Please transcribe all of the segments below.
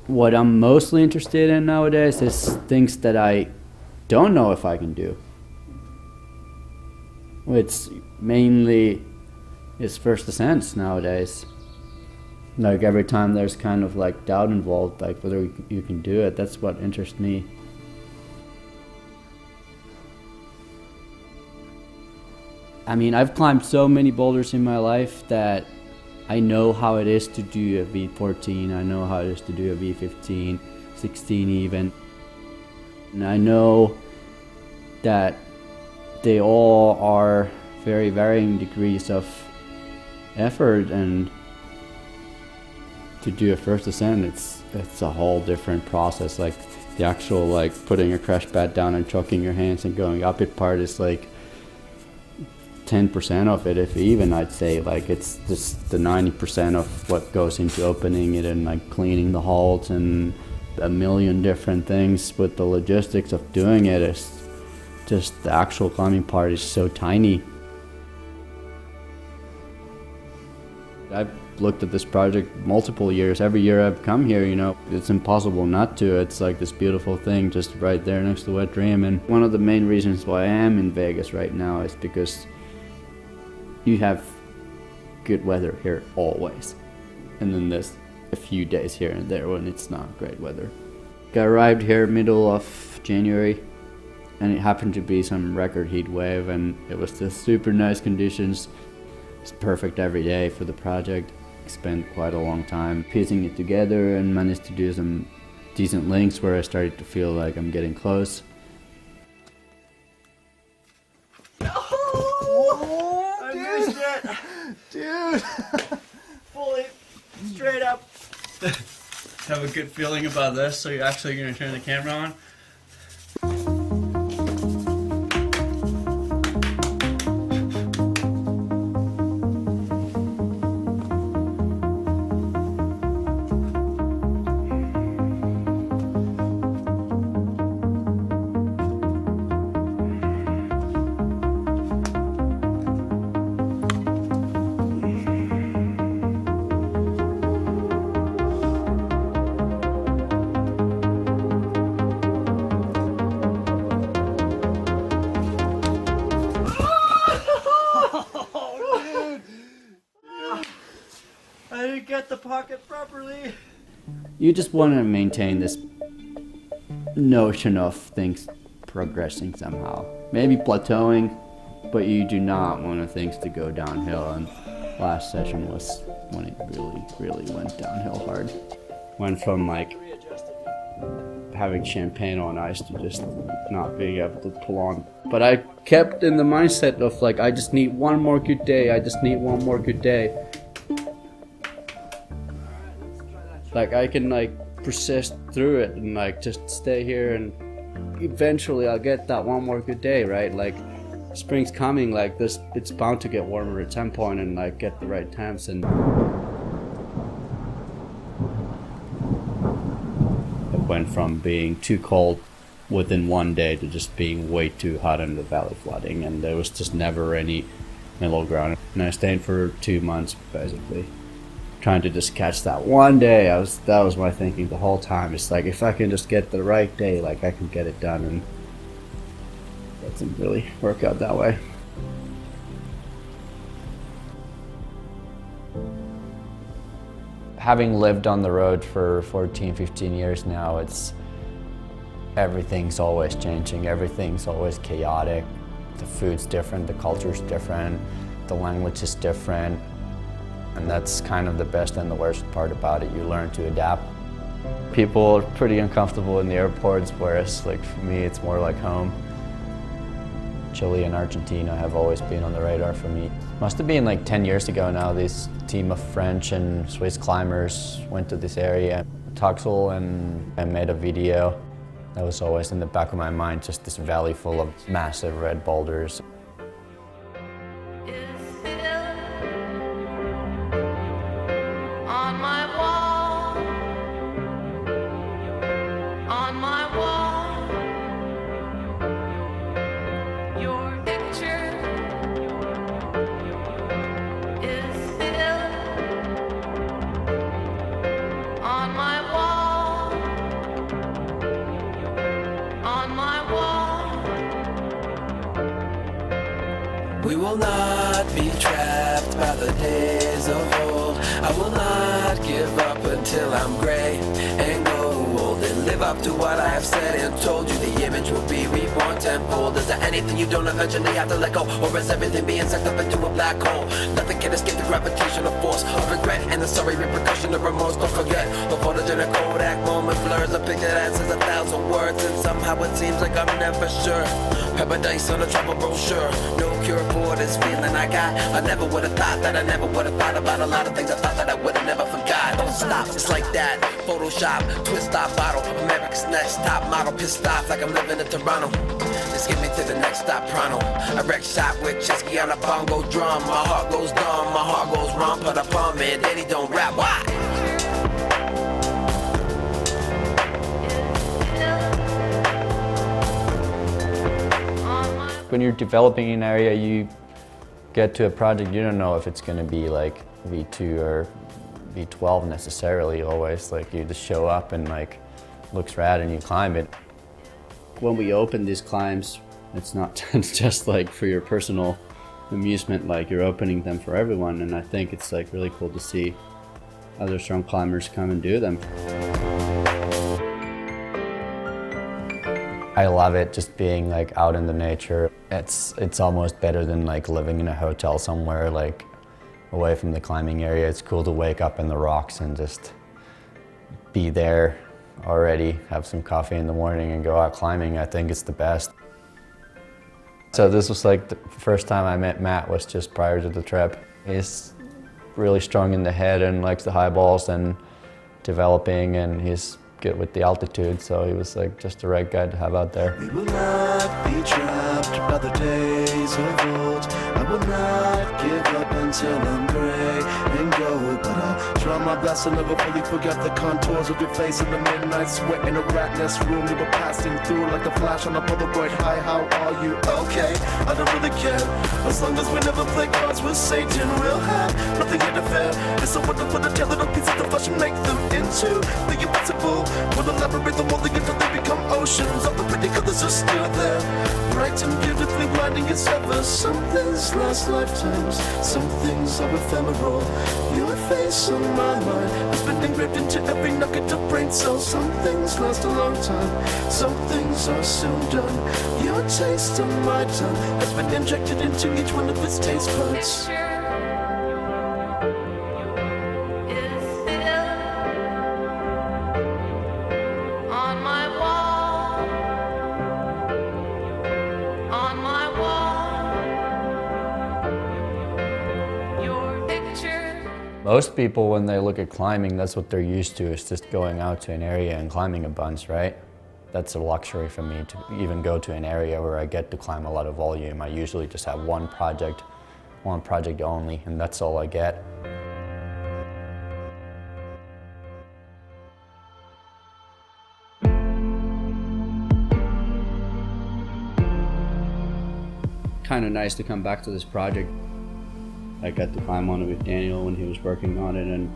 What I'm mostly interested in nowadays is things that I don't know if I can do. Which mainly is first ascents nowadays. Like every time there's kind of like doubt involved, like whether you can do it, that's what interests me. I mean, I've climbed so many boulders in my life that I know how it is to do a V14, I know how it is to do a V15, 16 even. And I know that they all are very varying degrees of effort, and to do a first ascent, it's a whole different process. Like the actual like putting a crash pad down and choking your hands and going up it part is like 10% of it, if even, I'd say. Like it's just the 90% of what goes into opening it and like cleaning the halts and a million different things. With the logistics of doing it, is just the actual climbing part is so tiny. I've looked at this project multiple years. Every year I've come here, you know, it's impossible not to. It's like this beautiful thing just right there next to Wet Dream. And one of the main reasons why I am in Vegas right now is because you have good weather here always. And then there's a few days here and there when it's not great weather. I arrived here middle of January, and it happened to be some record heat wave, and it was just super nice conditions. It's perfect every day for the project. Spent quite a long time piecing it together and managed to do some decent links where I started to feel like I'm getting close. Oh, I missed it! Dude! Fully straight up. Have a good feeling about this, so you're actually going to turn the camera on? I didn't get the pocket properly. You just want to maintain this notion of things progressing somehow. Maybe plateauing, but you do not want things to go downhill. And last session was when it really went downhill hard. Went from like having champagne on ice to just not being able to pull on. But I kept in the mindset of like, I just need one more good day. I just need one more good day. Like I can like persist through it and like just stay here, and eventually I'll get that one more good day, right? Like spring's coming, like this, it's bound to get warmer at some point and like get the right temps. And it went from being too cold within one day to just being way too hot in the valley flooding, and there was just never any middle ground. And I stayed for 2 months basically, trying to just catch that one day. That was my thinking the whole time. It's like, if I can just get the right day, like I can get it done, and that didn't really work out that way. Having lived on the road for 14, 15 years now, everything's always changing, everything's always chaotic. The food's different, the culture's different, the language is different. And that's kind of the best and the worst part about it. You learn to adapt. People are pretty uncomfortable in the airports, whereas like for me, it's more like home. Chile and Argentina have always been on the radar for me. Must have been like 10 years ago now, this team of French and Swiss climbers went to this area, Tuxel, and I made a video. That was always in the back of my mind, just this valley full of massive red boulders. On my wall. will not be trapped by the days of old. I will not give up until I'm gray and gold, and live up to what I have said and told you. The image will be reborn tenfold. Is there anything you don't eventually have to let go, or is everything being sucked up into a black hole? Nothing can escape the gravitational force of regret and the sorry repercussion of remorse. Don't forget, the photogenic Kodak moment blurs a picture that says 1,000 words, and somehow it seems like I'm never sure. Paradise on a travel brochure, no cure for this feeling I got. I never would've thought that I never would've thought about a lot of things I thought that I would've never forgot. Don't stop, it's like that. Photoshop, twist top bottle, America's next top model, pissed off like I'm living in Toronto. Just get me to the next stop pronto. I wreck shop with Chesky on a bongo drum. My heart goes dumb, my heart goes wrong, put up on me, daddy don't rap, why? When you're developing an area, you get to a project, you don't know if it's going to be like V2 or V12 necessarily always. Like you just show up and like looks rad and you climb it. When we open these climbs, it's not just like for your personal amusement, like you're opening them for everyone, and I think it's like really cool to see other strong climbers come and do them. I love it, just being like out in the nature. It's almost better than like living in a hotel somewhere like away from the climbing area. It's cool to wake up in the rocks and just be there already, have some coffee in the morning and go out climbing. I think it's the best. So this was like the first time I met Matt was just prior to the trip. He's really strong in the head and likes the high balls and developing, and he's good with the altitude, so he was like just the right guy to have out there. We will not be trapped by the days of old. I will not give up until I'm gray and gold, but I'll try my best to never fully forget the contours of your face in the midnight sweat in a rat nest room you were passing through like a flash on a Polaroid. Hi, how are you? Okay, I don't really care, as long as we never play cards with Satan. We'll have nothing here to fear. It's so wonderful to tear little pieces of flesh and make them into the impossible. We'll elaborate them all until they become oceans. All the pretty colors are still there, bright and beautifully blinding as ever. Some things last lifetimes, some things are ephemeral. Your face on my mind has been engraved into every nugget of brain cells. Some things last a long time, some things are soon done. Your taste on my tongue has been injected into each one of its taste buds. Most people, when they look at climbing, that's what they're used to, is just going out to an area and climbing a bunch, right? That's a luxury for me to even go to an area where I get to climb a lot of volume. I usually just have one project only, and that's all I get. Kind of nice to come back to this project. I got to climb on it with Daniel when he was working on it, and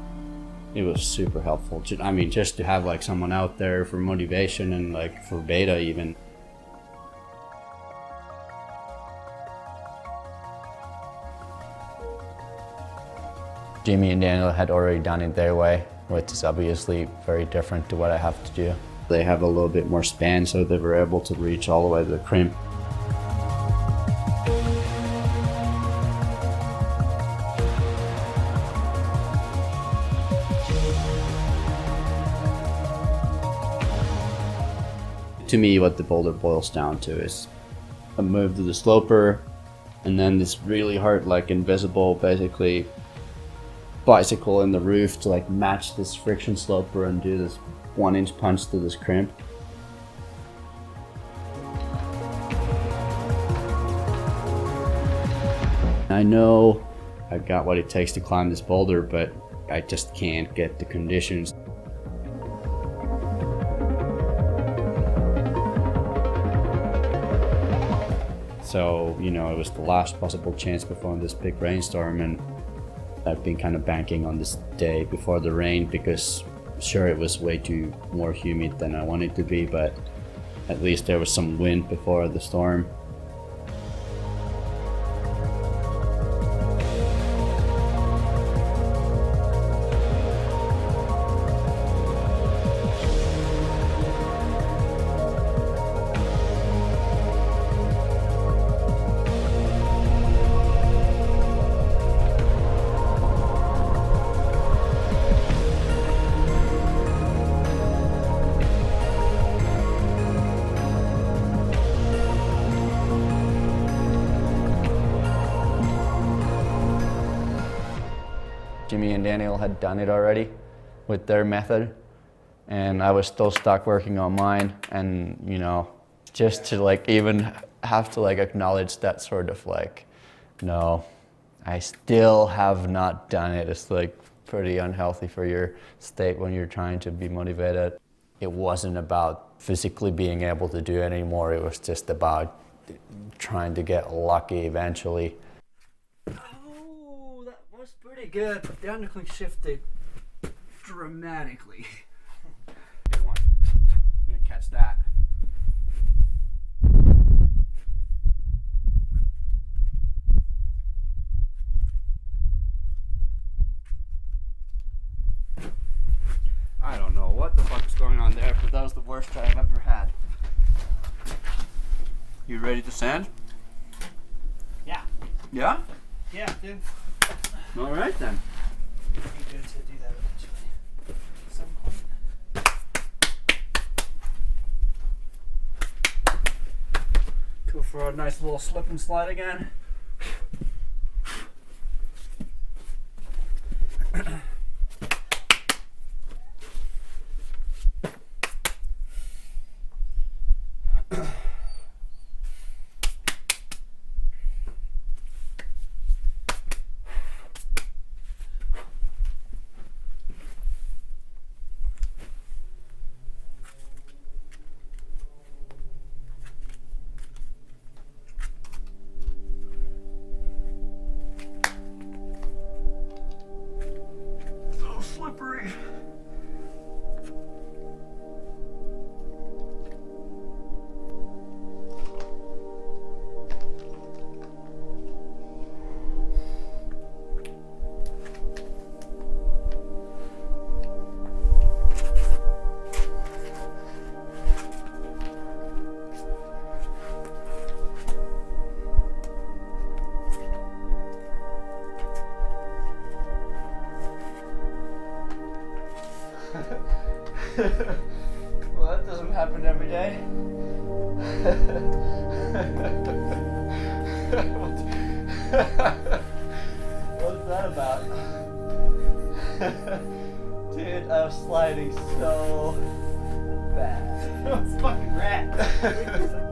it was super helpful. I mean, just to have like someone out there for motivation and like for beta even. Jimmy and Daniel had already done it their way, which is obviously very different to what I have to do. They have a little bit more span, so they were able to reach all the way to the crimp. To me, what the boulder boils down to is a move to the sloper, and then this really hard, like invisible, basically bicycle in the roof to like match this friction sloper and do this 1-inch punch to this crimp. I know I've got what it takes to climb this boulder, but I just can't get the conditions. So, you know, it was the last possible chance before this big rainstorm, and I've been kind of banking on this day before the rain because sure, it was way too more humid than I wanted it to be, but at least there was some wind before the storm. Jamie and Daniel had done it already with their method, and I was still stuck working on mine. And you know, just to like even have to like acknowledge that sort of like, no, I still have not done it. It's like pretty unhealthy for your state when you're trying to be motivated. It wasn't about physically being able to do it anymore. It was just about trying to get lucky eventually. Oh, that was pretty good. The underclick shifted dramatically. Good one. I'm gonna catch that. I don't know what the fuck's going on there, but that was the worst try I've ever had. You ready to sand? Yeah. Yeah? Yeah, dude. All right then. It'd be good to do that eventually. At some point. Go for a nice little slip and slide again. Slippery. Well, that doesn't happen every day. What's that about? Dude, I was sliding so bad. That was fucking rad.